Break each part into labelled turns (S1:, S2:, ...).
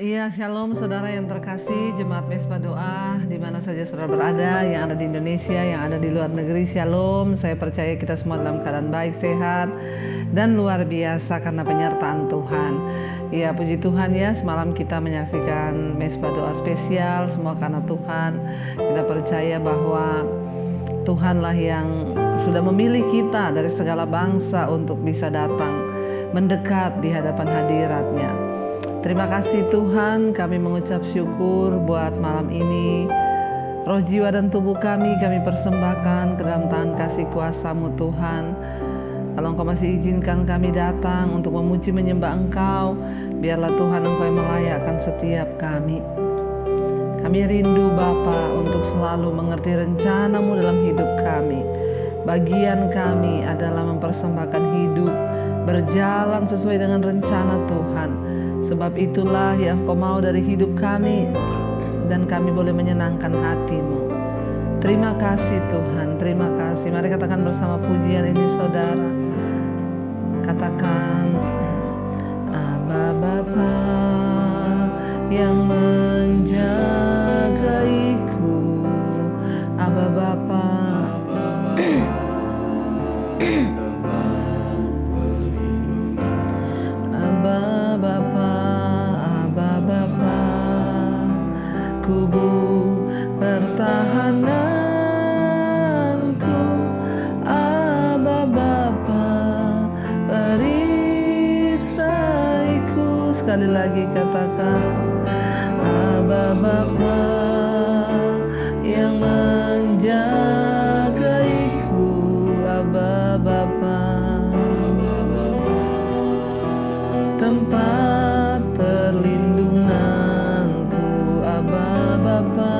S1: Iya, shalom saudara yang terkasih, Jemaat Mesbah Doa, di mana saja saudara berada, yang ada di Indonesia, yang ada di luar negeri, shalom. Saya percaya kita semua dalam keadaan baik, sehat, dan luar biasa karena penyertaan Tuhan. Ya, puji Tuhan ya, semalam kita menyaksikan Mesbah Doa spesial, semua karena Tuhan. Kita percaya bahwa Tuhanlah yang sudah memilih kita dari segala bangsa untuk bisa datang mendekat di hadapan hadirat-Nya. Terima kasih Tuhan, kami mengucap syukur buat malam ini. Roh, jiwa, dan tubuh kami persembahkan ke dalam tangan kasih kuasa-Mu Tuhan. Kalau Engkau masih izinkan kami datang untuk memuji menyembah Engkau, biarlah Tuhan Engkau yang melayakkan setiap kami. Kami rindu Bapa untuk selalu mengerti rencana-Mu dalam hidup kami. Bagian kami adalah mempersembahkan hidup, berjalan sesuai dengan rencana Tuhan. Sebab itulah yang Kau mau dari hidup kami, dan kami boleh menyenangkan hati-Mu. Terima kasih Tuhan, terima kasih. Mari katakan bersama pujian ini saudara. Katakan, Aba Bapa yang menjagaiku, Aba Bapa kubu pertahananku, Aba Bapa perisaiku. Sekali lagi katakan, Aba Bapa yang menjagaiku, Aba Bapa tempat perlindunganku, Aba Bapa.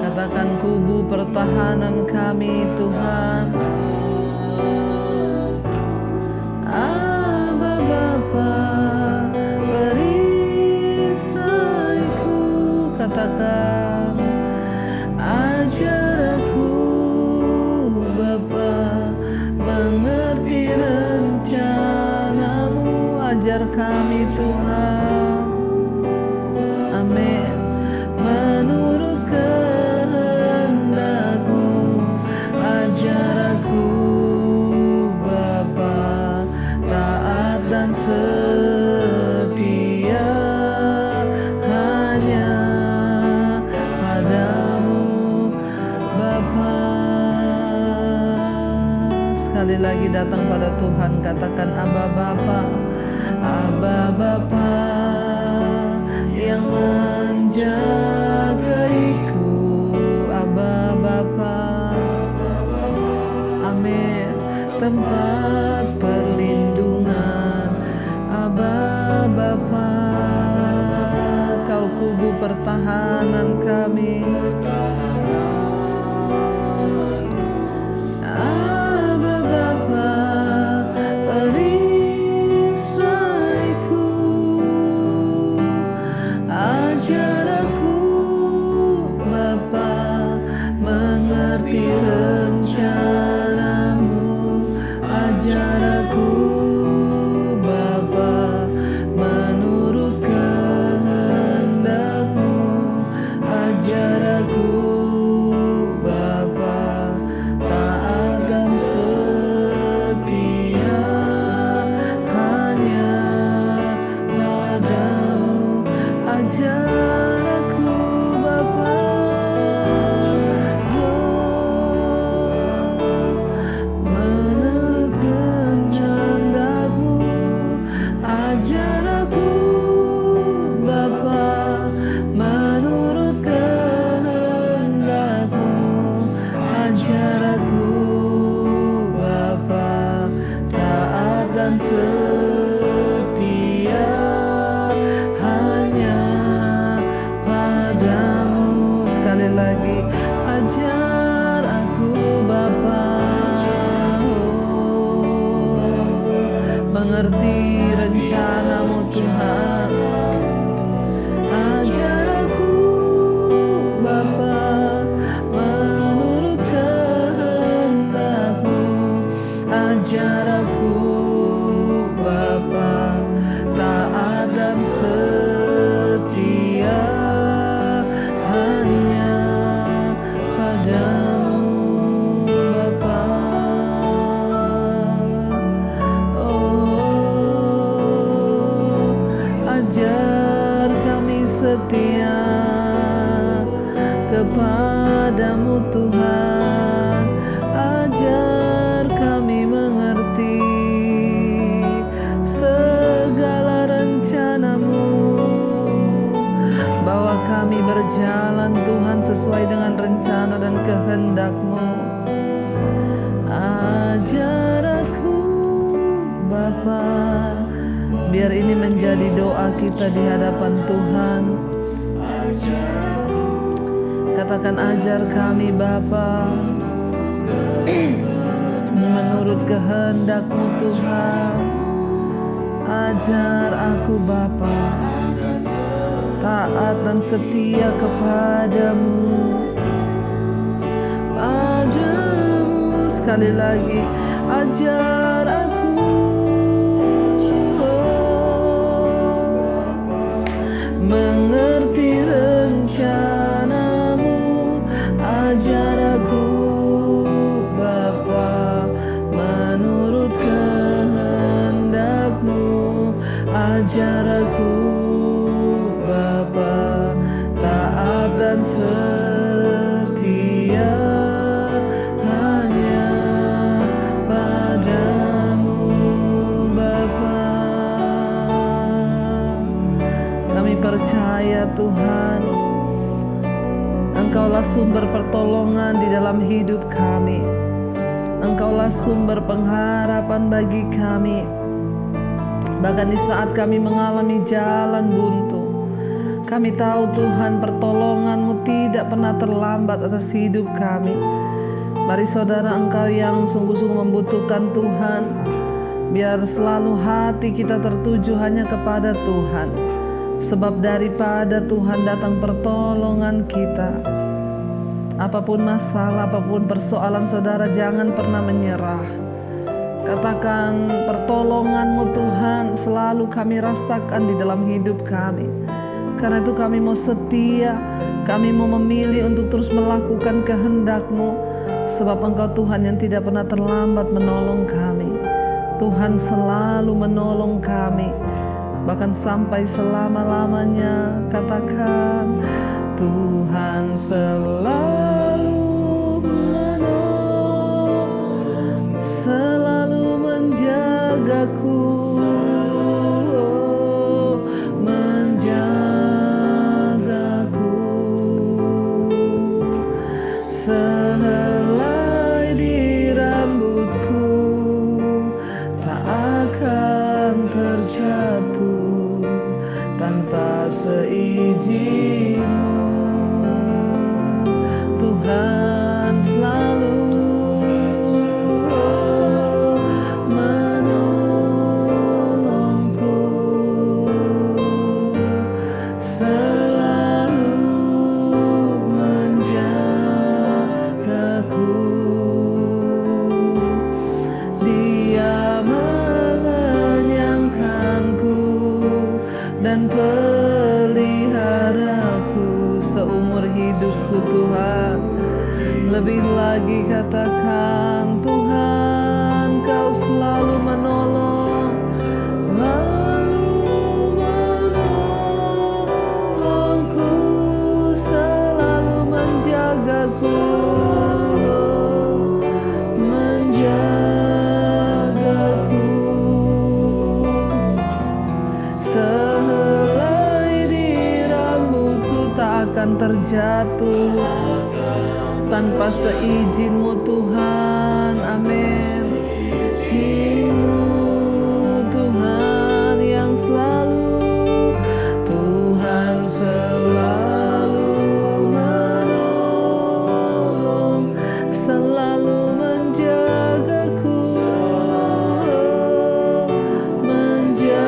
S1: Katakan, kubu pertahanan kami Tuhan, Aba Bapa perisaiku. Katakan, ajar aku Bapa mengerti rencana-Mu. Ajar kami Tuhan, amin, menurut kehendak-Mu. Ajar aku Bapa taat dan setia hanya padamu Bapa. Sekali lagi datang pada Tuhan, katakan, Aba Bapa, Aba Bapa yang menjagaiku, Aba Bapa, amin, tempat perlindungan, Aba Bapa. Kau kubu pertahanan kami, Aba Bapa perisaiku. Ajar aku Bapa mengerti rencana-Mu. Ajar aku Bapa menurut kehendak-Mu. Ajar aku Bapa taat dan setia hanya padamu. Ajar aku Bapa, menurut kehendak-Mu. Ajar aku Bapa menurut kehendak-Mu. Ajar aku Bapa taat dan setia hanya padamu. Sekali lagi, ajar aku Bapa mengerti rencana-Mu Tuhan. Ajar aku Bapa menurut kehendak-Mu. Ajar aku Bapa taat dan setia kepadamu Tuhan, ajar kami mengerti segala rencana-Mu, bahwa kami berjalan Tuhan sesuai dengan rencana dan kehendak-Mu. Ajar aku Bapa, biar ini menjadi doa kita di hadapan Tuhan. Katakan, ajar kami Bapa menurut kehendak-Mu Tuhan. Ajar aku Bapa taat dan setia kepadamu. Padamu sekali lagi, ajar aku mengerti rencana-Mu. Ajar aku Bapa menurut kehendak-Mu. Ajar aku Bapa taat dan setia hanya padamu Bapa. Kami percaya Tuhan, Engkaulah sumber pertolongan di dalam hidup kami. Engkaulah sumber pengharapan bagi kami. Bahkan di saat kami mengalami jalan buntu, kami tahu Tuhan, pertolongan-Mu tidak pernah terlambat atas hidup kami. Mari saudara, engkau yang sungguh-sungguh membutuhkan Tuhan, biar selalu hati kita tertuju hanya kepada Tuhan. Sebab daripada Tuhan datang pertolongan kita. Apapun masalah, apapun persoalan saudara, jangan pernah menyerah. Katakan, pertolongan-Mu Tuhan selalu kami rasakan di dalam hidup kami. Karena itu kami mau setia, kami mau memilih untuk terus melakukan kehendak-Mu. Sebab Engkau Tuhan yang tidak pernah terlambat menolong kami. Tuhan selalu menolong kami, bahkan sampai selama-lamanya. Katakan, Tuhan selalu menolong, selalu menjagaku, menjagaku. Sehelai di rambutku tak akan terjatuh tanpa seizin-Mu. Tuhan selalu menolongku, selalu menjagaku. Dia mengenyangkanku dan peliharaku seumur hidupku Tuhan. Lebih lagi katakan, Tuhan Kau selalu menolong, selalu menolongku, selalu menjagaku, menjagaku. Sehelai di rambutku tak akan terjatuh tanpa seizin-Mu Tuhan. Amin. Izin-Mu Tuhan yang selalu, Tuhan selalu menolong, selalu menjagaku, menjagaku.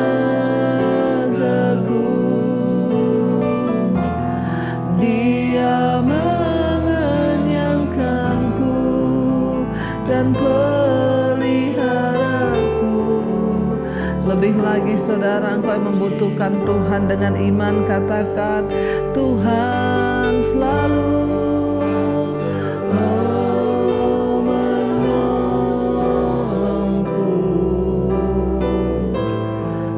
S1: Dia dan peliharaku. Lebih lagi saudara, engkau yang membutuhkan Tuhan dengan iman, katakan, Tuhan selalu menolongku,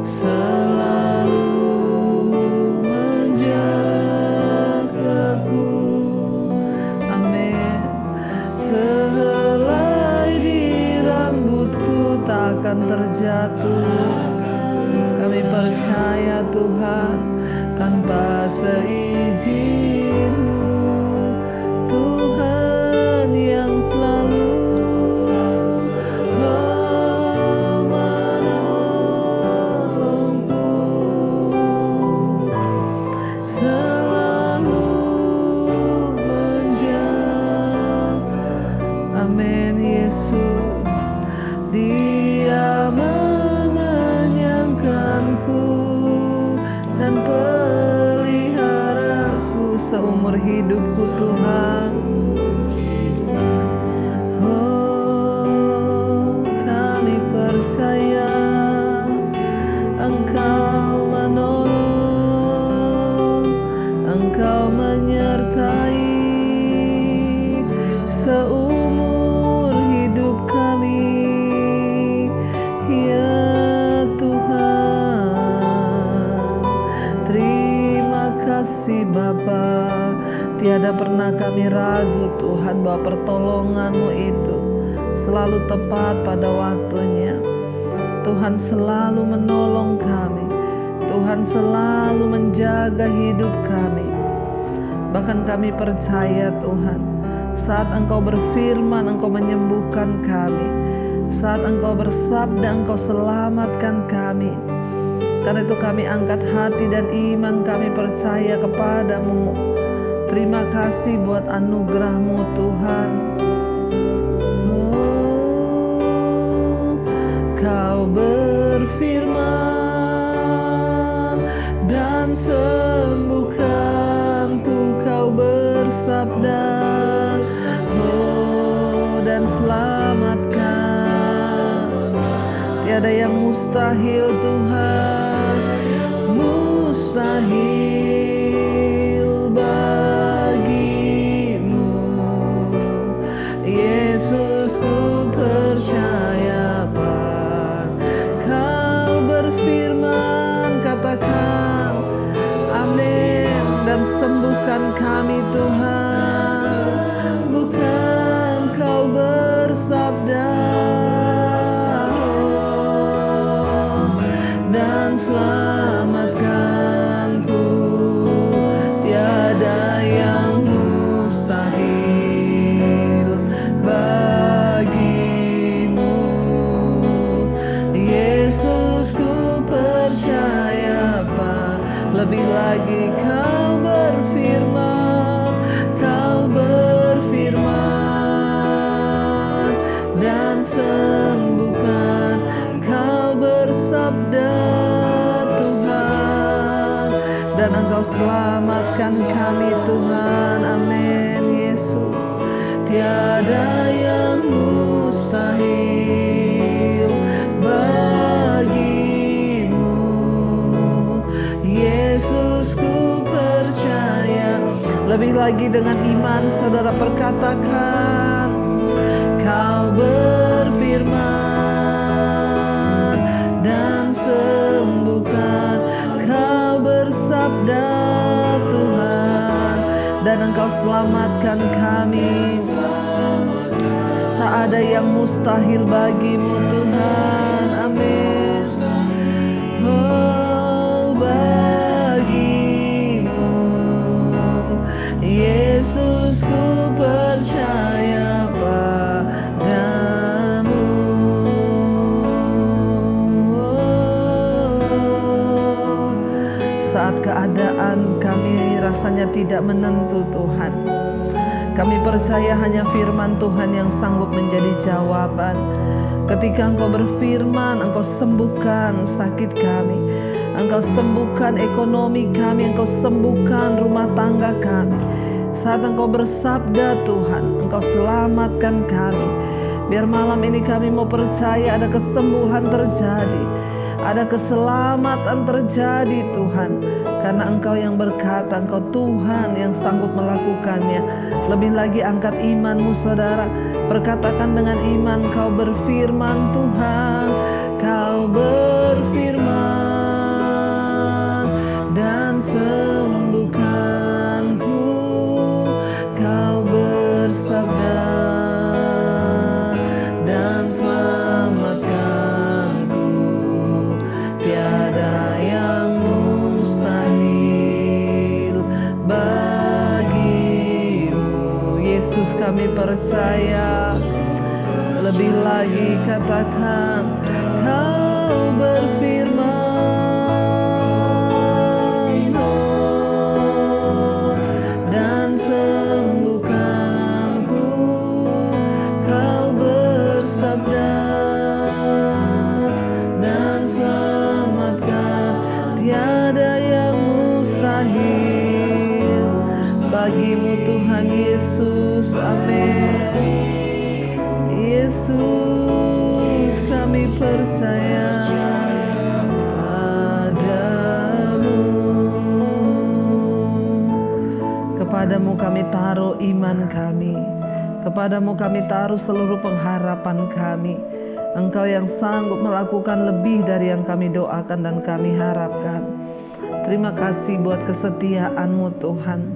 S1: selalu menjagaku. Amin. akan terjatuh. Kami percaya Tuhan, tanpa seizin-Mu, Tuhan yang selalu menolongku, selalu menjaga. Amin. Yesus, Dia mengenyangkanku dan peliharaku seumur hidupku Tuhan. Oh, kami percaya Engkau menolong, Engkau menyertai seumur hidup kami. Ya Tuhan, terima kasih Bapa. Tiada pernah kami ragu Tuhan bahwa pertolongan-Mu itu selalu tepat pada waktunya. Tuhan selalu menolong kami. Tuhan selalu menjaga hidup kami. Bahkan kami percaya Tuhan, saat Engkau berfirman, Engkau menyembuhkan kami. Saat Engkau bersabda, Engkau selamatkan kami. Karena itu kami angkat hati dan iman kami percaya kepadamu. Terima kasih buat anugerah-Mu Tuhan. Oh, Kau berfirman dan sembuhkanku. Kau bersabda, oh, dan selamatkan. Tiada yang mustahil Tuhan, mustahil bagimu. Yesus, ku percaya Kau berfirman, katakan amin, dan sembuhkan kami Tuhan. Bukan Kau bersabda dan selamatkanku. Tiada yang mustahil bagimu. Yesus, ku percaya lebih lagi Kau berfirman, Kau berfirman dan sembuhkan. Kau bersabda Tuhan, dan Engkau selamatkan kami Tuhan. Amin. Yesus, tiada yang mustahil bagimu. Yesus, ku percaya. Lebih lagi dengan iman saudara perkatakan, Kau berfirman dan sembuhkan. Kau bersabda Tuhan, dan Engkau selamatkan kami. Tak ada yang mustahil bagimu Tuhan. Amin. Oh, bagimu Yesus, ku percaya padamu. Saat keadaan kami rasanya tidak menentu Tuhan, kami percaya hanya firman Tuhan yang sanggup menjadi jawaban. Ketika Engkau berfirman, Engkau sembuhkan sakit kami, Engkau sembuhkan ekonomi kami, Engkau sembuhkan rumah tangga kami. Saat Engkau bersabda Tuhan, Engkau selamatkan kami. Biar malam ini kami mau percaya ada kesembuhan terjadi, ada keselamatan terjadi Tuhan. Karena Engkau yang berkata, Engkau Tuhan yang sanggup melakukannya. Lebih lagi angkat imanmu saudara. Perkatakan dengan iman, Kau berfirman Tuhan, Kau berfirman dan sembuhkanku. Kau bersabda dan selamatkan. kami percaya. Lebih lagi katakan, Kau berfirman dan sembuhkanku. Kau bersabda dan selamatkan. Tiada yang mustahil bagimu Tuhan Yesus. Amin. Yesus, kami percaya padamu. Kepadamu kami taruh iman kami. Kepadamu kami taruh seluruh pengharapan kami. Engkau yang sanggup melakukan lebih dari yang kami doakan dan kami harapkan. Terima kasih buat kesetiaan-Mu Tuhan.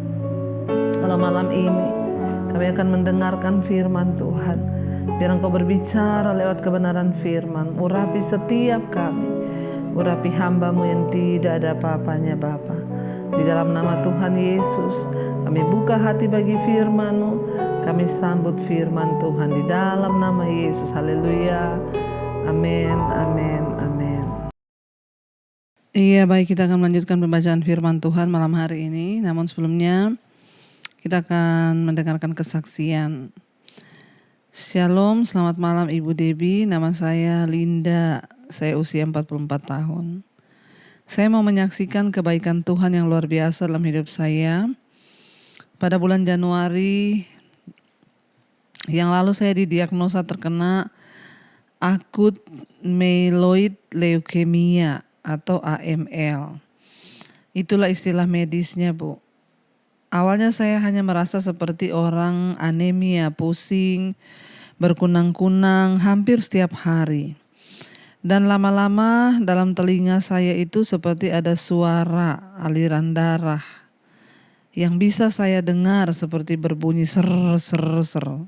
S1: Kalau malam ini kami akan mendengarkan firman Tuhan. Biar Engkau berbicara lewat kebenaran firman. Urapi setiap kami. Urapi hamba-Mu yang tidak ada apa-apanya Bapa. Di dalam nama Tuhan Yesus, kami buka hati bagi firman-Mu. Kami sambut firman Tuhan di dalam nama Yesus. Haleluya. Amin, amin, amin. Iya, baik, kita akan melanjutkan pembacaan firman Tuhan malam hari ini. Namun sebelumnya kita akan mendengarkan kesaksian. Shalom, selamat malam Ibu Debbie, nama saya Linda, saya usia 44 tahun. Saya mau menyaksikan kebaikan Tuhan yang luar biasa dalam hidup saya. Pada bulan Januari yang lalu saya didiagnosa terkena akut myeloid leukemia atau AML. Itulah istilah medisnya, Bu. Awalnya saya hanya merasa seperti orang anemia, pusing, berkunang-kunang hampir setiap hari. Dan lama-lama dalam telinga saya itu seperti ada suara aliran darah yang bisa saya dengar seperti berbunyi ser-ser-ser.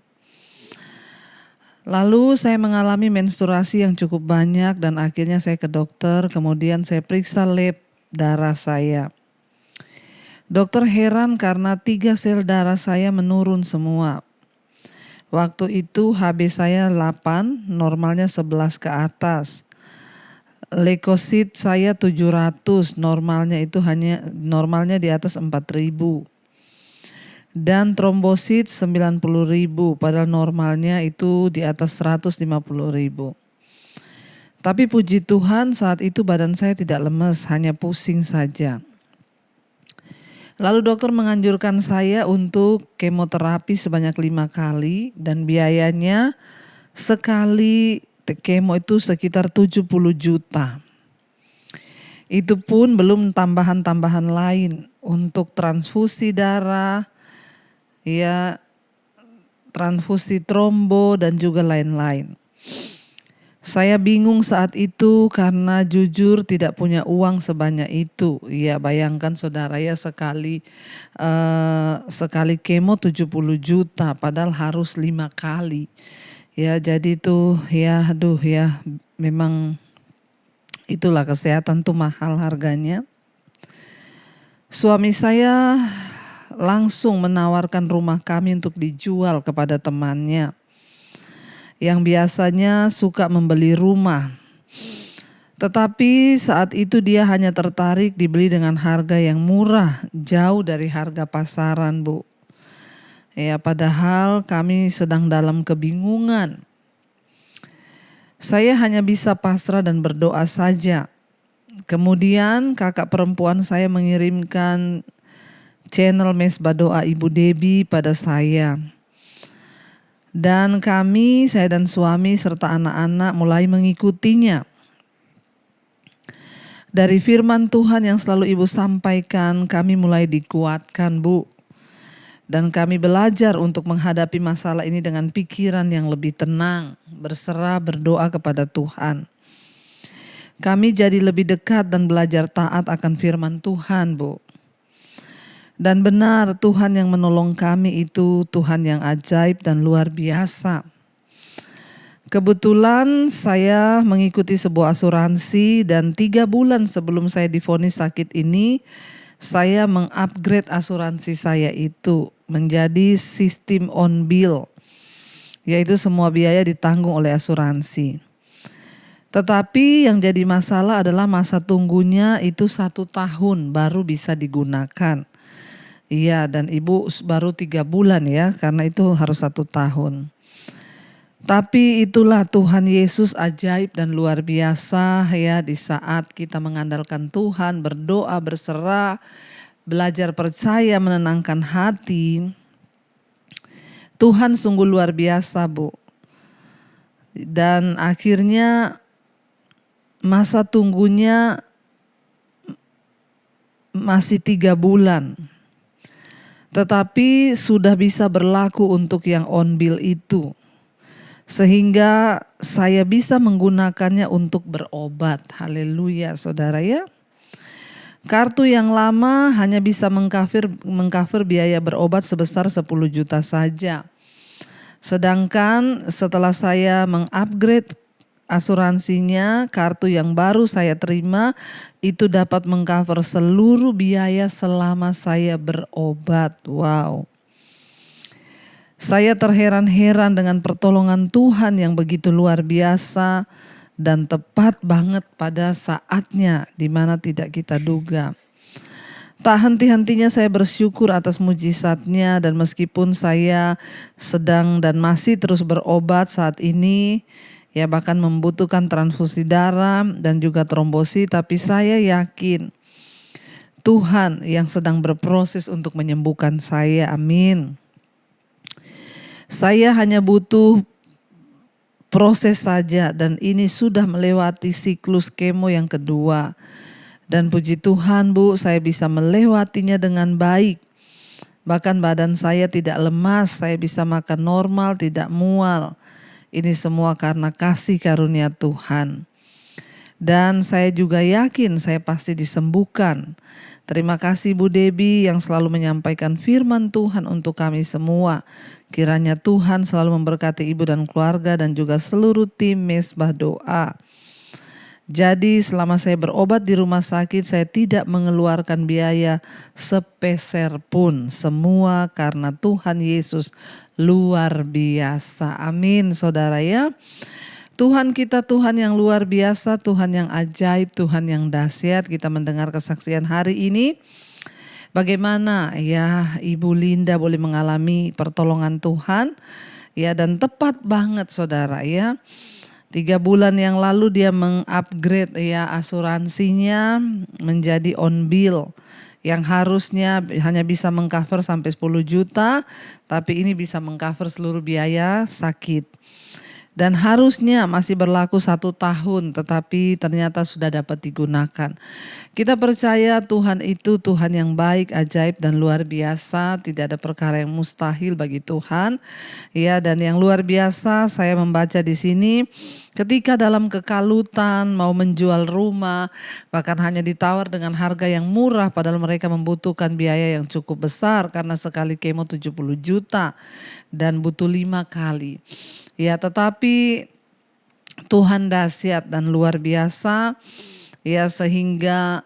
S1: Lalu saya mengalami menstruasi yang cukup banyak dan akhirnya saya ke dokter, kemudian saya periksa lab darah saya. Dokter heran karena 3 sel darah saya menurun semua. Waktu itu HB saya 8, normalnya 11 ke atas. Leukosit saya 700, normalnya di atas 4.000. Dan trombosit 90.000, padahal normalnya itu di atas 150.000. Tapi puji Tuhan saat itu badan saya tidak lemes, hanya pusing saja. Lalu dokter menganjurkan saya untuk kemoterapi sebanyak 5 kali dan biayanya sekali kemo itu sekitar 70 juta. Itu pun belum tambahan-tambahan lain untuk transfusi darah, ya, transfusi trombo dan juga lain-lain. Saya bingung saat itu karena jujur tidak punya uang sebanyak itu. Ya bayangkan saudara ya sekali kemo 70 juta padahal harus 5 kali. Ya jadi itu ya aduh ya memang itulah kesehatan tuh mahal harganya. Suami saya langsung menawarkan rumah kami untuk dijual kepada temannya yang biasanya suka membeli rumah. Tetapi saat itu dia hanya tertarik dibeli dengan harga yang murah, jauh dari harga pasaran, Bu. Ya, padahal kami sedang dalam kebingungan. Saya hanya bisa pasrah dan berdoa saja. Kemudian kakak perempuan saya mengirimkan channel Mesbah Doa Ibu Debbie pada saya. Dan kami, saya dan suami serta anak-anak mulai mengikutinya. Dari firman Tuhan yang selalu Ibu sampaikan, kami mulai dikuatkan, Bu. Dan kami belajar untuk menghadapi masalah ini dengan pikiran yang lebih tenang, berserah, berdoa kepada Tuhan. Kami jadi lebih dekat dan belajar taat akan firman Tuhan, Bu. Dan benar Tuhan yang menolong kami itu Tuhan yang ajaib dan luar biasa. Kebetulan saya mengikuti sebuah asuransi dan 3 bulan sebelum saya divonis sakit ini, saya mengupgrade asuransi saya itu. menjadi sistem on bill, yaitu semua biaya ditanggung oleh asuransi. Tetapi yang jadi masalah adalah masa tunggunya itu 1 tahun baru bisa digunakan. Iya, dan ibu baru 3 bulan ya, karena itu harus 1 tahun. Tapi itulah Tuhan Yesus ajaib dan luar biasa ya, di saat kita mengandalkan Tuhan, berdoa, berserah, belajar percaya, menenangkan hati. Tuhan sungguh luar biasa, Bu. Dan akhirnya masa tunggunya masih 3 bulan. Tetapi sudah bisa berlaku untuk yang on bill itu. Sehingga saya bisa menggunakannya untuk berobat. Haleluya, saudara ya. Kartu yang lama hanya bisa mengcover biaya berobat sebesar 10 juta saja. Sedangkan setelah saya mengupgrade asuransinya, kartu yang baru saya terima itu dapat mengcover seluruh biaya selama saya berobat. Wow. Saya terheran-heran dengan pertolongan Tuhan yang begitu luar biasa dan tepat banget pada saatnya di mana tidak kita duga. Tak henti-hentinya saya bersyukur atas mujizatnya, dan meskipun saya sedang dan masih terus berobat saat ini, ya bahkan membutuhkan transfusi darah dan juga trombosi, tapi saya yakin Tuhan yang sedang berproses untuk menyembuhkan saya. Amin. Saya hanya butuh proses saja, dan ini sudah melewati siklus kemo yang kedua. Dan puji Tuhan, Bu, saya bisa melewatinya dengan baik. Bahkan badan saya tidak lemas, saya bisa makan normal, tidak mual. Ini semua karena kasih karunia Tuhan. Dan saya juga yakin saya pasti disembuhkan. Terima kasih Bu Debbie yang selalu menyampaikan firman Tuhan untuk kami semua. Kiranya Tuhan selalu memberkati ibu dan keluarga dan juga seluruh tim Mesbah Doa. Jadi selama saya berobat di rumah sakit, saya tidak mengeluarkan biaya sepeser pun. Semua karena Tuhan Yesus luar biasa. Amin, saudara ya. Tuhan kita Tuhan yang luar biasa, Tuhan yang ajaib, Tuhan yang dahsyat. Kita mendengar kesaksian hari ini. Bagaimana ya Ibu Linda boleh mengalami pertolongan Tuhan. Ya, dan tepat banget saudara ya. 3 bulan yang lalu dia mengupgrade ya asuransinya menjadi on bill. Yang harusnya hanya bisa mengcover sampai 10 juta. Tapi ini bisa mengcover seluruh biaya sakit. Dan harusnya masih berlaku 1 tahun, tetapi ternyata sudah dapat digunakan. Kita percaya Tuhan itu Tuhan yang baik, ajaib dan luar biasa. Tidak ada perkara yang mustahil bagi Tuhan. Ya, dan yang luar biasa saya membaca di sini, ketika dalam kekalutan mau menjual rumah, bahkan hanya ditawar dengan harga yang murah, padahal mereka membutuhkan biaya yang cukup besar karena sekali kemo 70 juta dan butuh 5 kali. Ya, tetapi Tuhan dahsyat dan luar biasa ya, sehingga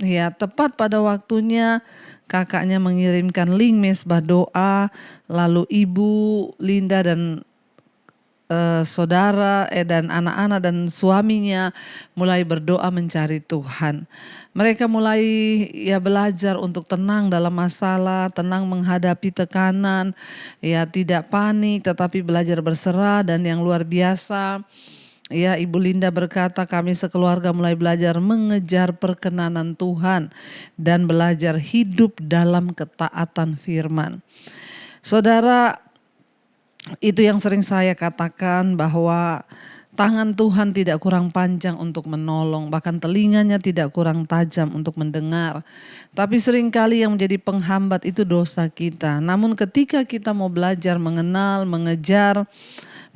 S1: ya tepat pada waktunya kakaknya mengirimkan link Mesbah Doa, lalu Ibu Linda dan saudara dan anak-anak dan suaminya mulai berdoa mencari Tuhan. Mereka mulai ya belajar untuk tenang dalam masalah, tenang menghadapi tekanan, ya tidak panik tetapi belajar berserah. Dan yang luar biasa ya, Ibu Linda berkata kami sekeluarga mulai belajar mengejar perkenanan Tuhan dan belajar hidup dalam ketaatan firman. Saudara, itu yang sering saya katakan bahwa tangan Tuhan tidak kurang panjang untuk menolong, bahkan telinganya tidak kurang tajam untuk mendengar. Tapi seringkali yang menjadi penghambat itu dosa kita. Namun ketika kita mau belajar mengenal, mengejar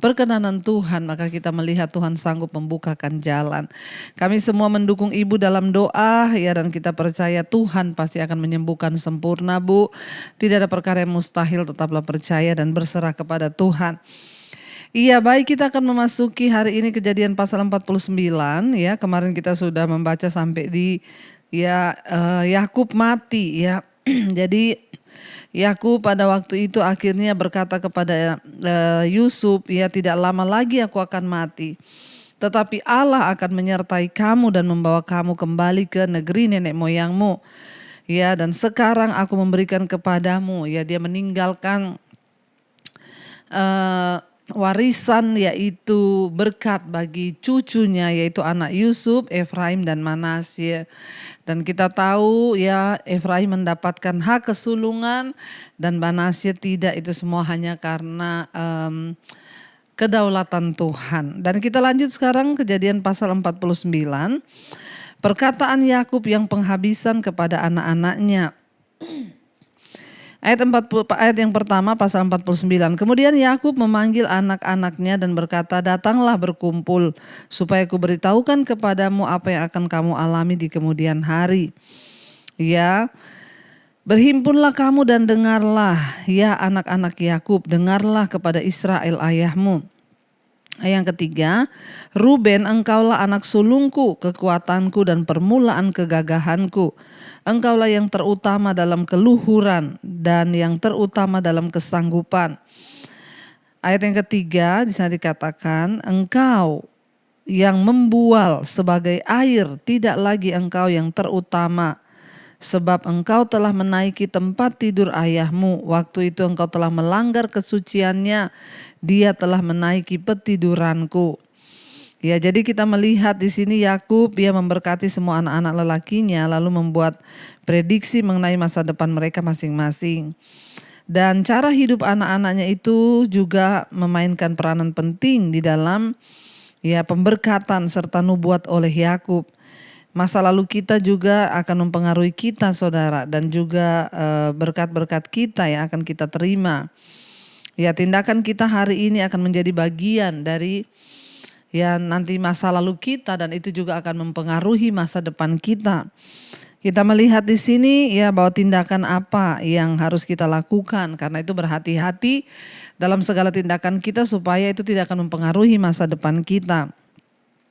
S1: perkenanan Tuhan, maka kita melihat Tuhan sanggup membukakan jalan. Kami semua mendukung Ibu dalam doa ya, dan kita percaya Tuhan pasti akan menyembuhkan sempurna, Bu. Tidak ada perkara yang mustahil, tetaplah percaya dan berserah kepada Tuhan. Iya, baik, kita akan memasuki hari ini Kejadian pasal 49 ya. Kemarin kita sudah membaca sampai di ya Yakub mati ya. Jadi Yakub pada waktu itu akhirnya berkata kepada Yusuf, ya tidak lama lagi aku akan mati. Tetapi Allah akan menyertai kamu dan membawa kamu kembali ke negeri nenek moyangmu. Ya, dan sekarang aku memberikan kepadamu, ya dia meninggalkan warisan yaitu berkat bagi cucunya yaitu anak Yusuf, Efraim dan Manasye. Dan kita tahu ya Efraim mendapatkan hak kesulungan dan Manasye tidak, itu semua hanya karena kedaulatan Tuhan. Dan kita lanjut sekarang Kejadian pasal 49. Perkataan Yakub yang penghabisan kepada anak-anaknya. Ayat yang pertama pasal 49. Kemudian Yakub memanggil anak-anaknya dan berkata, datanglah berkumpul supaya ku beritahukan kepadamu apa yang akan kamu alami di kemudian hari. Ya, berhimpunlah kamu dan dengarlah, ya anak-anak Yakub, dengarlah kepada Israel ayahmu. Yang ketiga, Ruben, engkaulah anak sulungku, kekuatanku dan permulaan kegagahanku. Engkaulah yang terutama dalam keluhuran dan yang terutama dalam kesanggupan. Ayat yang ketiga di sana dikatakan, engkau yang membual sebagai air, tidak lagi engkau yang terutama. Sebab engkau telah menaiki tempat tidur ayahmu. Waktu itu engkau telah melanggar kesuciannya. Dia telah menaiki petiduranku. Ya, jadi kita melihat di sini Yakub dia memberkati semua anak-anak lelakinya, lalu membuat prediksi mengenai masa depan mereka masing-masing. Dan cara hidup anak-anaknya itu juga memainkan peranan penting di dalam ya pemberkatan serta nubuat oleh Yakub. Masa lalu kita juga akan mempengaruhi kita saudara, dan juga berkat-berkat kita yang akan kita terima. Ya, tindakan kita hari ini akan menjadi bagian dari ya nanti masa lalu kita, dan itu juga akan mempengaruhi masa depan kita. Kita melihat di sini ya bahwa tindakan apa yang harus kita lakukan, karena itu berhati-hati dalam segala tindakan kita supaya itu tidak akan mempengaruhi masa depan kita.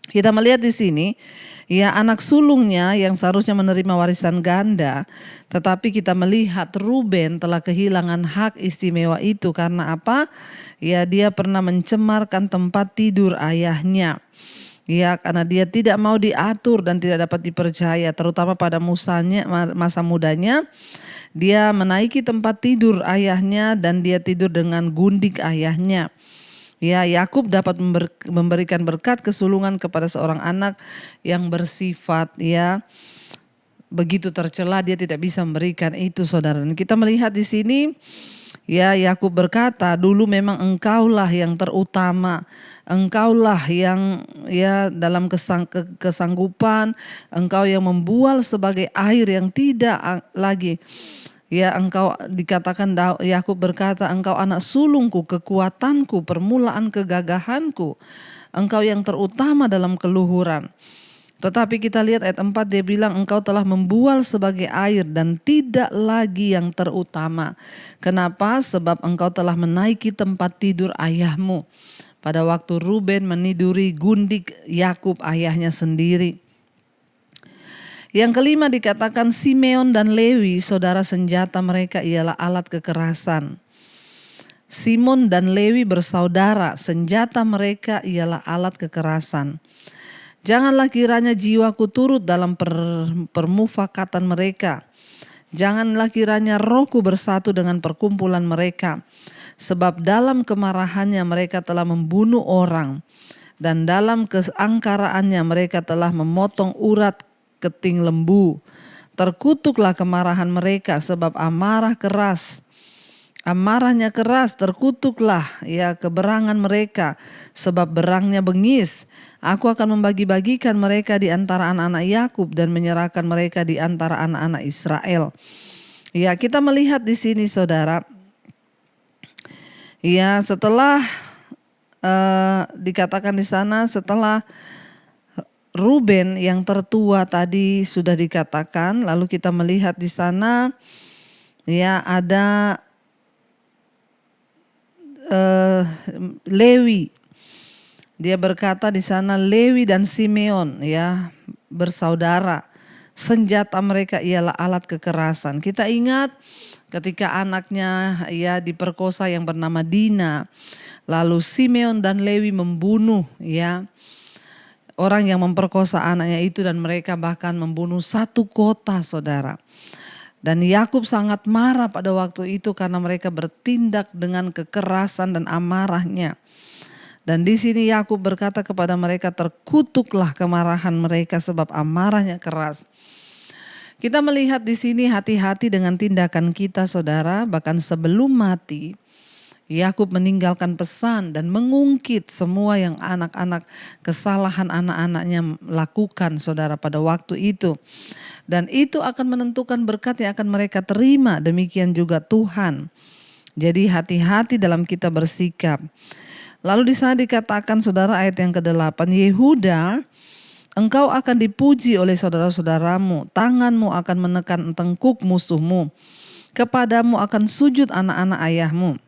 S1: Kita melihat di sini, ya anak sulungnya yang seharusnya menerima warisan ganda, tetapi kita melihat Ruben telah kehilangan hak istimewa itu karena apa? Ya dia pernah mencemarkan tempat tidur ayahnya. Ya karena dia tidak mau diatur dan tidak dapat dipercaya, terutama pada masa mudanya. Dia menaiki tempat tidur ayahnya dan dia tidur dengan gundik ayahnya. Ya, Yakub dapat memberikan berkat kesulungan kepada seorang anak yang bersifat ya begitu tercela, dia tidak bisa memberikan itu saudara. Dan kita melihat di sini ya Yakub berkata, dulu memang engkaulah yang terutama, engkaulah yang ya dalam kesanggupan, engkau yang membual sebagai air yang tidak lagi. Ya engkau dikatakan, Yakub berkata, engkau anak sulungku, kekuatanku, permulaan kegagahanku. Engkau yang terutama dalam keluhuran. Tetapi kita lihat ayat 4 dia bilang engkau telah membual sebagai air dan tidak lagi yang terutama. Kenapa? Sebab engkau telah menaiki tempat tidur ayahmu. Pada waktu Ruben meniduri gundik Yakub ayahnya sendiri. Yang kelima dikatakan Simeon dan Lewi, saudara, senjata mereka ialah alat kekerasan. Simon dan Lewi bersaudara, senjata mereka ialah alat kekerasan. Janganlah kiranya jiwaku turut dalam permufakatan mereka. Janganlah kiranya rohku bersatu dengan perkumpulan mereka. Sebab dalam kemarahannya mereka telah membunuh orang. Dan dalam keangkaraannya mereka telah memotong urat keting lembu. Terkutuklah kemarahan mereka sebab amarahnya keras, terkutuklah ya keberangan mereka sebab berangnya bengis. Aku akan membagi-bagikan mereka di antara anak-anak Yakub dan menyerahkan mereka di antara anak-anak Israel. Ya, kita melihat di sini saudara. Ya, setelah dikatakan di sana, setelah Ruben yang tertua tadi sudah dikatakan, lalu kita melihat di sana ya ada Lewi. Dia berkata di sana Lewi dan Simeon ya bersaudara. senjata mereka ialah alat kekerasan. Kita ingat ketika anaknya ya diperkosa yang bernama Dina, lalu Simeon dan Lewi membunuh ya orang yang memperkosa anaknya itu, dan mereka bahkan membunuh satu kota, saudara. Dan Yakub sangat marah pada waktu itu karena mereka bertindak dengan kekerasan dan amarahnya. Dan di sini Yakub berkata kepada mereka, terkutuklah kemarahan mereka sebab amarahnya keras. Kita melihat di sini hati-hati dengan tindakan kita, saudara. Bahkan sebelum mati, Yakub meninggalkan pesan dan mengungkit semua yang anak-anak kesalahan anak-anaknya lakukan, saudara, pada waktu itu. Dan itu akan menentukan berkat yang akan mereka terima, demikian juga Tuhan. Jadi hati-hati dalam kita bersikap. Lalu di sana dikatakan, saudara, ayat yang ke-8, Yehuda, engkau akan dipuji oleh saudara-saudaramu, tanganmu akan menekan tengkuk musuhmu, kepadamu akan sujud anak-anak ayahmu.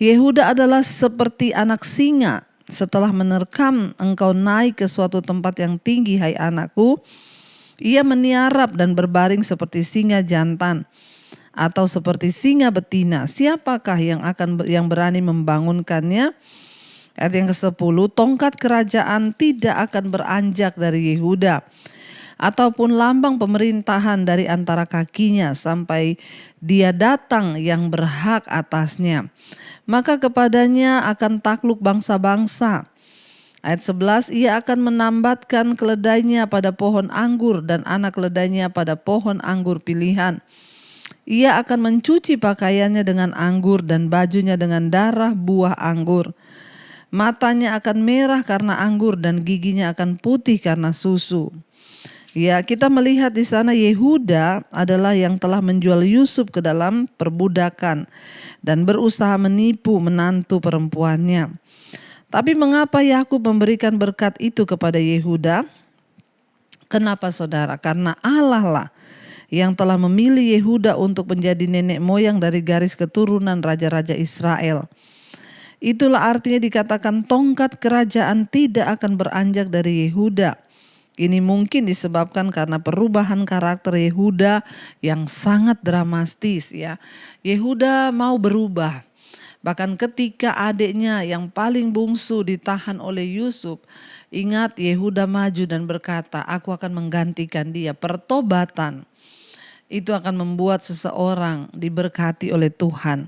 S1: Yehuda adalah seperti anak singa, setelah menerkam engkau naik ke suatu tempat yang tinggi, hai anakku. Ia meniarap dan berbaring seperti singa jantan atau seperti singa betina. Siapakah yang berani membangunkannya? Ayat yang ke-10, tongkat kerajaan tidak akan beranjak dari Yehuda, ataupun lambang pemerintahan dari antara kakinya sampai dia datang yang berhak atasnya. Maka kepadanya akan takluk bangsa-bangsa. Ayat 11, ia akan menambatkan keledainya pada pohon anggur dan anak keledainya pada pohon anggur pilihan. Ia akan mencuci pakaiannya dengan anggur dan bajunya dengan darah buah anggur. Matanya akan merah karena anggur dan giginya akan putih karena susu. Ya, kita melihat di sana Yehuda adalah yang telah menjual Yusuf ke dalam perbudakan dan berusaha menipu menantu perempuannya. Tapi mengapa Yakub memberikan berkat itu kepada Yehuda? Kenapa, saudara? Karena Allah lah yang telah memilih Yehuda untuk menjadi nenek moyang dari garis keturunan raja-raja Israel. Itulah artinya dikatakan tongkat kerajaan tidak akan beranjak dari Yehuda. Ini mungkin disebabkan karena perubahan karakter Yehuda yang sangat dramatis ya. Yehuda mau berubah. Bahkan ketika adiknya yang paling bungsu ditahan oleh Yusuf, ingat Yehuda maju dan berkata, aku akan menggantikan dia. Pertobatan itu akan membuat seseorang diberkati oleh Tuhan.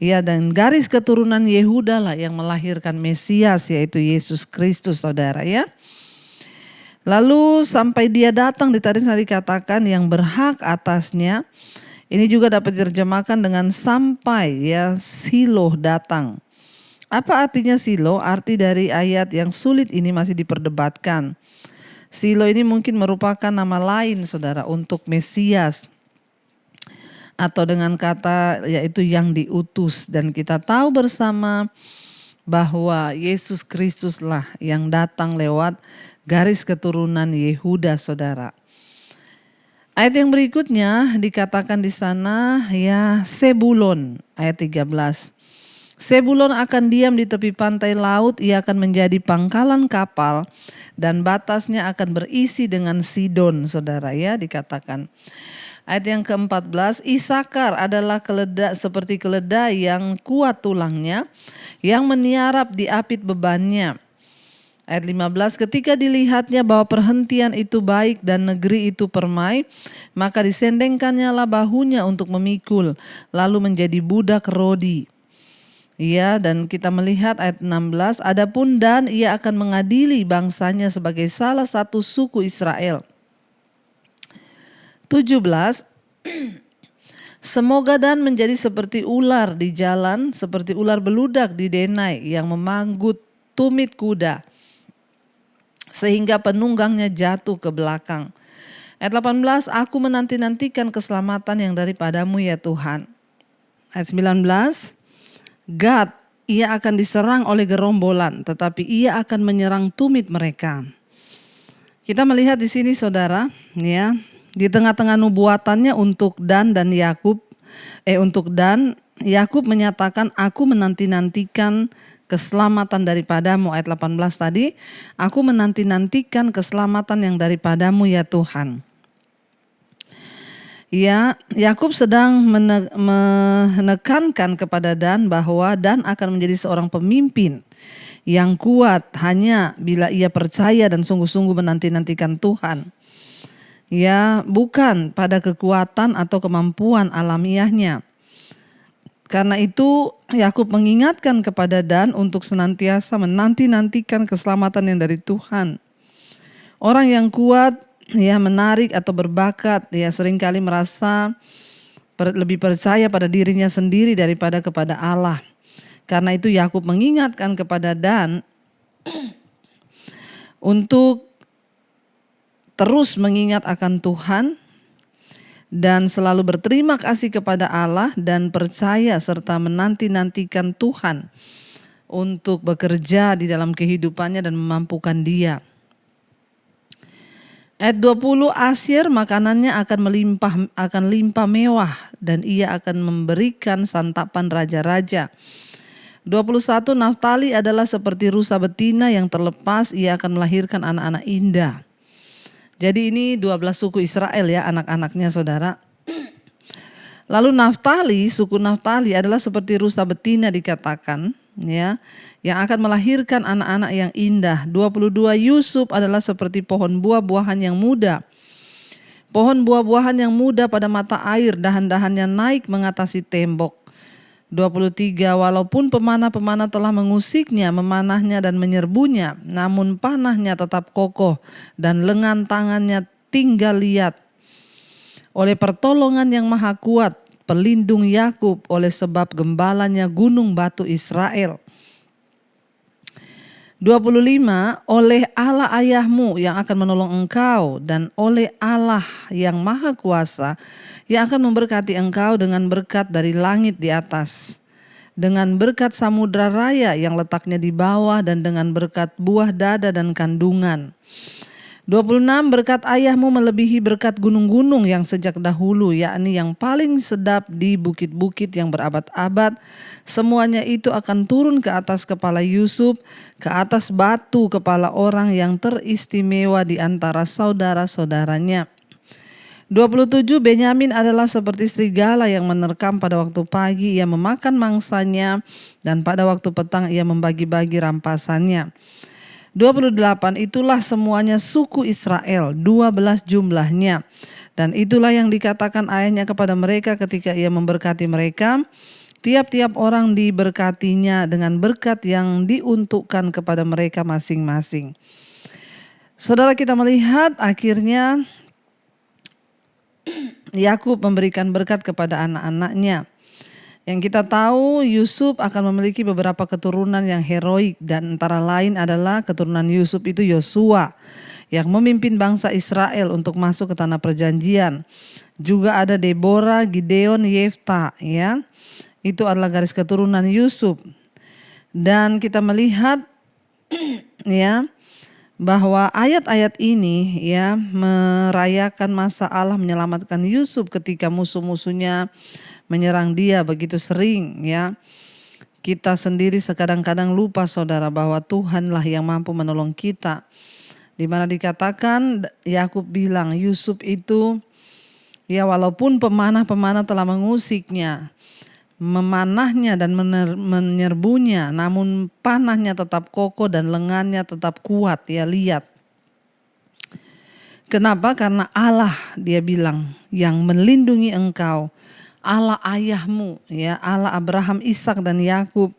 S1: Ya, dan garis keturunan Yehuda lah yang melahirkan Mesias, yaitu Yesus Kristus, saudara ya. Lalu sampai dia datang, di tadi saya dikatakan yang berhak atasnya. Ini juga dapat diterjemahkan dengan sampai ya, Shiloh datang. Apa artinya Shiloh? Arti dari ayat yang sulit ini masih diperdebatkan. Shiloh ini mungkin merupakan nama lain, saudara, untuk Mesias. Atau dengan kata yaitu yang diutus. Dan kita tahu bersama bahwa Yesus Kristuslah yang datang lewat garis keturunan Yehuda, saudara. Ayat yang berikutnya dikatakan di sana ya, Sebulon, ayat 13. Sebulon akan diam di tepi pantai laut, ia akan menjadi pangkalan kapal dan batasnya akan berisi dengan Sidon, saudara ya, dikatakan. Ayat yang ke-14, Isakar adalah keledai seperti keledai yang kuat tulangnya, yang meniarap di apit bebannya. Ayat 15, ketika dilihatnya bahwa perhentian itu baik dan negeri itu permai, maka disendengkannya lah bahunya untuk memikul, lalu menjadi budak Rodi. Ya, dan kita melihat ayat 16, adapun Dan ia akan mengadili bangsanya sebagai salah satu suku Israel. 17, semoga Dan menjadi seperti ular di jalan, seperti ular beludak di denai yang memanggut tumit kuda, sehingga penunggangnya jatuh ke belakang. Ayat 18, aku menanti-nantikan keselamatan yang daripadamu ya Tuhan. Ayat 19, Gad, ia akan diserang oleh gerombolan, tetapi ia akan menyerang tumit mereka. Kita melihat di sini, saudara, ya, di tengah-tengah nubuatannya untuk Dan dan Yakub, untuk Dan Yakub menyatakan, aku menanti-nantikan keselamatan daripadamu. Ayat 18 tadi, aku menanti-nantikan keselamatan yang daripadamu ya Tuhan. Ya, Yakub sedang menekankan kepada Dan bahwa Dan akan menjadi seorang pemimpin yang kuat hanya bila ia percaya dan sungguh-sungguh menanti-nantikan Tuhan. Ya, bukan pada kekuatan atau kemampuan alamiahnya. Karena itu Yakub mengingatkan kepada Dan untuk senantiasa menanti-nantikan keselamatan yang dari Tuhan. Orang yang kuat, ya, menarik atau berbakat, ya, seringkali merasa lebih percaya pada dirinya sendiri daripada kepada Allah. Karena itu Yakub mengingatkan kepada Dan untuk terus mengingat akan Tuhan dan selalu berterima kasih kepada Allah dan percaya serta menanti-nantikan Tuhan untuk bekerja di dalam kehidupannya dan memampukan dia. Ayat 20, Asyir makanannya akan limpah mewah dan ia akan memberikan santapan raja-raja. 21, Naftali adalah seperti rusa betina yang terlepas, ia akan melahirkan anak-anak indah. Jadi ini 12 suku Israel ya, anak-anaknya saudara. Lalu Naftali, suku Naftali adalah seperti rusa betina dikatakan, ya, yang akan melahirkan anak-anak yang indah. 22, Yusuf adalah seperti pohon buah-buahan yang muda. Pohon buah-buahan yang muda pada mata air, dahan-dahannya naik mengatasi tembok. 23, walaupun pemanah-pemanah telah mengusiknya, memanahnya dan menyerbunya, namun panahnya tetap kokoh dan lengan tangannya tinggal liat. Oleh pertolongan yang maha kuat, pelindung Yakub, oleh sebab gembalanya gunung batu Israel. 25, oleh Allah ayahmu yang akan menolong engkau dan oleh Allah yang maha kuasa yang akan memberkati engkau dengan berkat dari langit di atas, dengan berkat samudra raya yang letaknya di bawah dan dengan berkat buah dada dan kandungan. 26, berkat ayahmu melebihi berkat gunung-gunung yang sejak dahulu, yakni yang paling sedap di bukit-bukit yang berabad-abad. Semuanya itu akan turun ke atas kepala Yusuf, ke atas batu kepala orang yang teristimewa di antara saudara-saudaranya. 27, Benyamin adalah seperti serigala yang menerkam pada waktu pagi, ia memakan mangsanya, dan pada waktu petang ia membagi-bagi rampasannya. 28, itulah semuanya suku Israel, 12 jumlahnya. Dan itulah yang dikatakan ayahnya kepada mereka ketika ia memberkati mereka. Tiap-tiap orang diberkatinya dengan berkat yang diuntukkan kepada mereka masing-masing. Saudara, kita melihat akhirnya Yakub memberikan berkat kepada anak-anaknya. Yang kita tahu Yusuf akan memiliki beberapa keturunan yang heroik dan antara lain adalah keturunan Yusuf itu Yosua yang memimpin bangsa Israel untuk masuk ke tanah perjanjian. Juga ada Deborah, Gideon, Yefta, ya. Itu adalah garis keturunan Yusuf. Dan kita melihat ya bahwa ayat-ayat ini ya merayakan masa Allah menyelamatkan Yusuf ketika musuh-musuhnya menyerang dia begitu sering ya. Kita sendiri kadang-kadang lupa saudara bahwa Tuhanlah yang mampu menolong kita. Di mana dikatakan Yakub bilang Yusuf itu ya walaupun pemanah-pemanah telah mengusiknya, memanahnya dan menyerbunya, namun panahnya tetap kokoh dan lengannya tetap kuat, ya lihat. Kenapa? Karena Allah, dia bilang, yang melindungi engkau, Allah ayahmu, ya Allah Abraham, Ishak dan Yakub.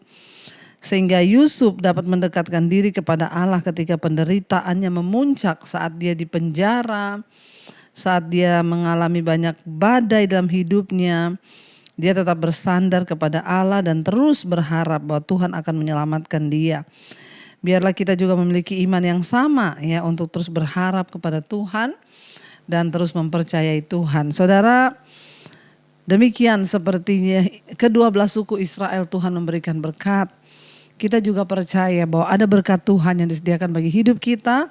S1: Sehingga Yusuf dapat mendekatkan diri kepada Allah ketika penderitaannya memuncak saat dia di penjara, saat dia mengalami banyak badai dalam hidupnya. Dia tetap bersandar kepada Allah dan terus berharap bahwa Tuhan akan menyelamatkan dia. Biarlah kita juga memiliki iman yang sama ya untuk terus berharap kepada Tuhan dan terus mempercayai Tuhan. Saudara, demikian sepertinya ke-12 suku Israel Tuhan memberikan berkat. Kita juga percaya bahwa ada berkat Tuhan yang disediakan bagi hidup kita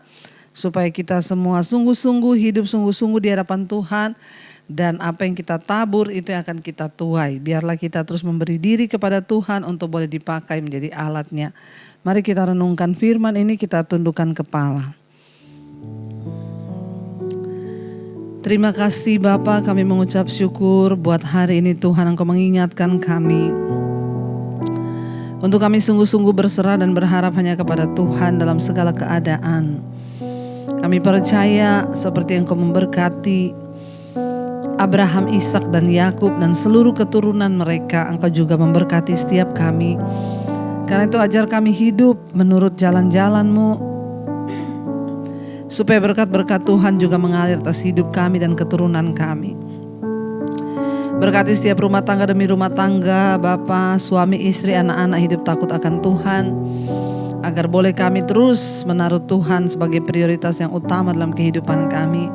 S1: supaya kita semua sungguh-sungguh hidup sungguh-sungguh di hadapan Tuhan. Dan apa yang kita tabur itu yang akan kita tuai. Biarlah kita terus memberi diri kepada Tuhan untuk boleh dipakai menjadi alatnya. Mari kita renungkan firman ini, kita tundukkan kepala. Terima kasih Bapa, kami mengucap syukur buat hari ini Tuhan Engkau mengingatkan kami. Untuk kami sungguh-sungguh berserah dan berharap hanya kepada Tuhan dalam segala keadaan. Kami percaya seperti Engkau memberkati Abraham, Ishak dan Yakub dan seluruh keturunan mereka, Engkau juga memberkati setiap kami. Karena itu ajar kami hidup menurut jalan-jalan-Mu, supaya berkat-berkat Tuhan juga mengalir atas hidup kami dan keturunan kami. Berkati setiap rumah tangga demi rumah tangga, Bapa, suami, istri, anak-anak hidup takut akan Tuhan, agar boleh kami terus menaruh Tuhan sebagai prioritas yang utama dalam kehidupan kami.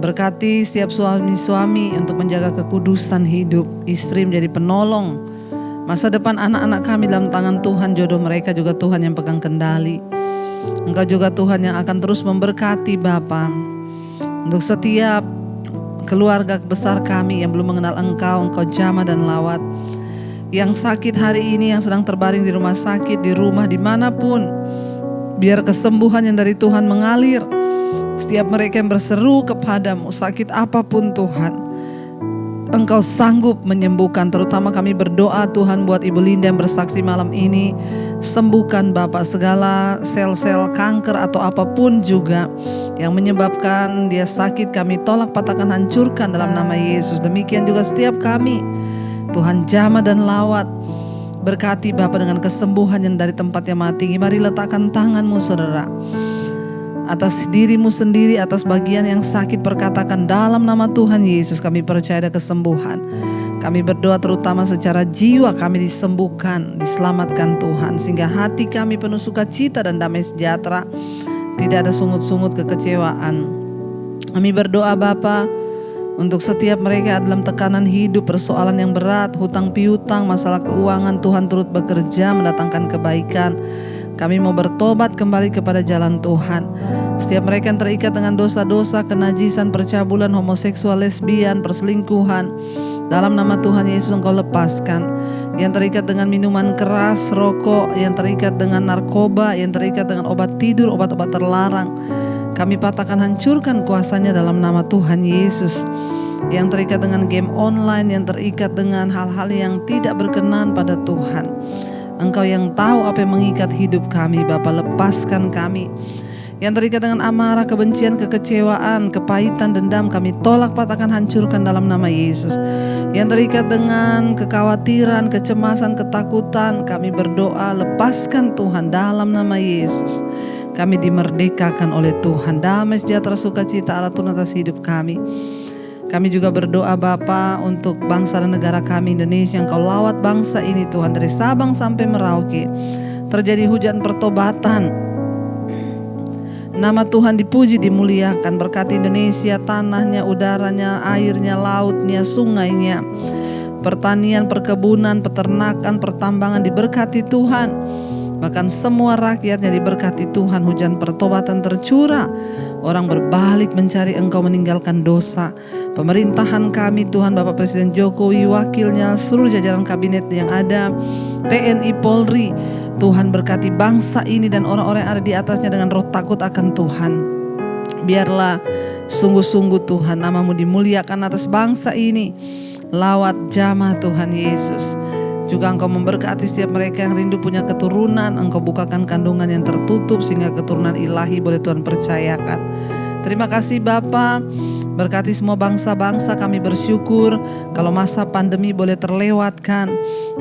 S1: Berkati setiap suami-suami untuk menjaga kekudusan hidup, istri menjadi penolong. Masa depan anak-anak kami dalam tangan Tuhan, jodoh mereka juga Tuhan yang pegang kendali. Engkau juga Tuhan yang akan terus memberkati Bapa. Untuk setiap keluarga besar kami yang belum mengenal Engkau, Engkau jamah dan lawat. Yang sakit hari ini, yang sedang terbaring di rumah sakit, di rumah, dimanapun, biar kesembuhan yang dari Tuhan mengalir. Setiap mereka yang berseru kepadamu, sakit apapun Tuhan, Engkau sanggup menyembuhkan. Terutama kami berdoa Tuhan buat Ibu Linda yang bersaksi malam ini. Sembuhkan Bapak segala sel-sel kanker atau apapun juga yang menyebabkan dia sakit, kami tolak, patahkan, hancurkan dalam nama Yesus. Demikian juga setiap kami, Tuhan jamah dan lawat. Berkati Bapak dengan kesembuhan yang dari tempat yang maha tinggi. Mari letakkan tangan-Mu saudara atas dirimu sendiri, atas bagian yang sakit, perkatakan dalam nama Tuhan Yesus kami percaya ada kesembuhan. Kami berdoa terutama secara jiwa kami disembuhkan, diselamatkan Tuhan, sehingga hati kami penuh sukacita dan damai sejahtera, tidak ada sungut-sungut kekecewaan. Kami berdoa Bapa untuk setiap mereka dalam tekanan hidup, persoalan yang berat, hutang piutang, masalah keuangan, Tuhan turut bekerja mendatangkan kebaikan. Kami mau bertobat kembali kepada jalan Tuhan. Setiap mereka yang terikat dengan dosa-dosa, kenajisan, percabulan, homoseksual, lesbian, perselingkuhan, dalam nama Tuhan Yesus Engkau lepaskan. Yang terikat dengan minuman keras, rokok, yang terikat dengan narkoba, yang terikat dengan obat tidur, obat-obat terlarang, kami patahkan, hancurkan kuasanya dalam nama Tuhan Yesus. Yang terikat dengan game online, yang terikat dengan hal-hal yang tidak berkenan pada Tuhan, Engkau yang tahu apa yang mengikat hidup kami, Bapa, lepaskan kami. Yang terikat dengan amarah, kebencian, kekecewaan, kepahitan, dendam, kami tolak, patahkan, hancurkan dalam nama Yesus. Yang terikat dengan kekhawatiran, kecemasan, ketakutan, kami berdoa, lepaskan Tuhan dalam nama Yesus. Kami dimerdekakan oleh Tuhan. Damai sejahtera sukacita Allah turun atas hidup kami. Kami juga berdoa Bapa untuk bangsa dan negara kami Indonesia. Engkau lawat bangsa ini Tuhan, dari Sabang sampai Merauke. Terjadi hujan pertobatan. Nama Tuhan dipuji, dimuliakan. Berkati Indonesia, tanahnya, udaranya, airnya, lautnya, sungainya, pertanian, perkebunan, peternakan, pertambangan diberkati Tuhan. Bahkan semua rakyatnya diberkati Tuhan. Hujan pertobatan tercurah. Orang berbalik mencari Engkau, meninggalkan dosa. Pemerintahan kami Tuhan, Bapak Presiden Jokowi, wakilnya, seluruh jajaran kabinet yang ada, TNI, Polri, Tuhan berkati bangsa ini dan orang-orang yang ada di atasnya dengan roh takut akan Tuhan. Biarlah sungguh-sungguh Tuhan nama-Mu dimuliakan atas bangsa ini. Lawat jamah Tuhan Yesus. Juga Engkau memberkati setiap mereka yang rindu punya keturunan. Engkau bukakan kandungan yang tertutup sehingga keturunan ilahi boleh Tuhan percayakan. Terima kasih Bapa. Berkati semua bangsa-bangsa, kami bersyukur kalau masa pandemi boleh terlewatkan.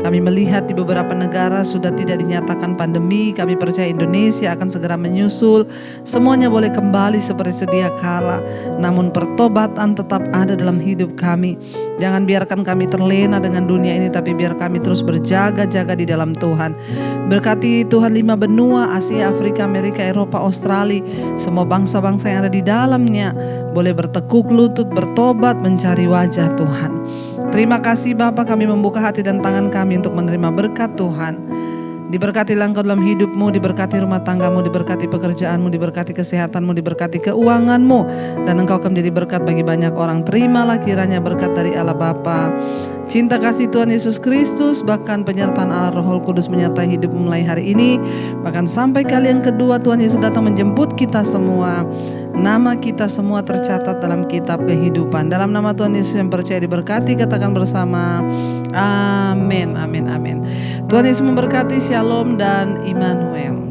S1: Kami melihat di beberapa negara sudah tidak dinyatakan pandemi. Kami percaya Indonesia akan segera menyusul. Semuanya boleh kembali seperti sedia kala. Namun pertobatan tetap ada dalam hidup kami. Jangan biarkan kami terlena dengan dunia ini, tapi biar kami terus berjaga-jaga di dalam Tuhan. Berkati Tuhan 5 benua, Asia, Afrika, Amerika, Eropa, Australia. Semua bangsa-bangsa yang ada di dalamnya boleh bertekuk lutut, bertobat, mencari wajah Tuhan. Terima kasih Bapa, kami membuka hati dan tangan kami untuk menerima berkat Tuhan. Diberkatilah engkau dalam hidupmu, diberkati rumah tanggamu, diberkati pekerjaanmu, diberkati kesehatanmu, diberkati keuanganmu, dan engkau akan menjadi berkat bagi banyak orang. Terimalah kiranya berkat dari Allah Bapa, cinta kasih Tuhan Yesus Kristus, bahkan penyertaan Allah Roh Kudus menyertai hidupmu mulai hari ini, bahkan sampai kali yang kedua Tuhan Yesus datang menjemput kita semua. Nama kita semua tercatat dalam kitab kehidupan. Dalam nama Tuhan Yesus yang percaya diberkati, katakan bersama, amin, amin, amin. Tuhan Yesus memberkati, shalom dan Immanuel.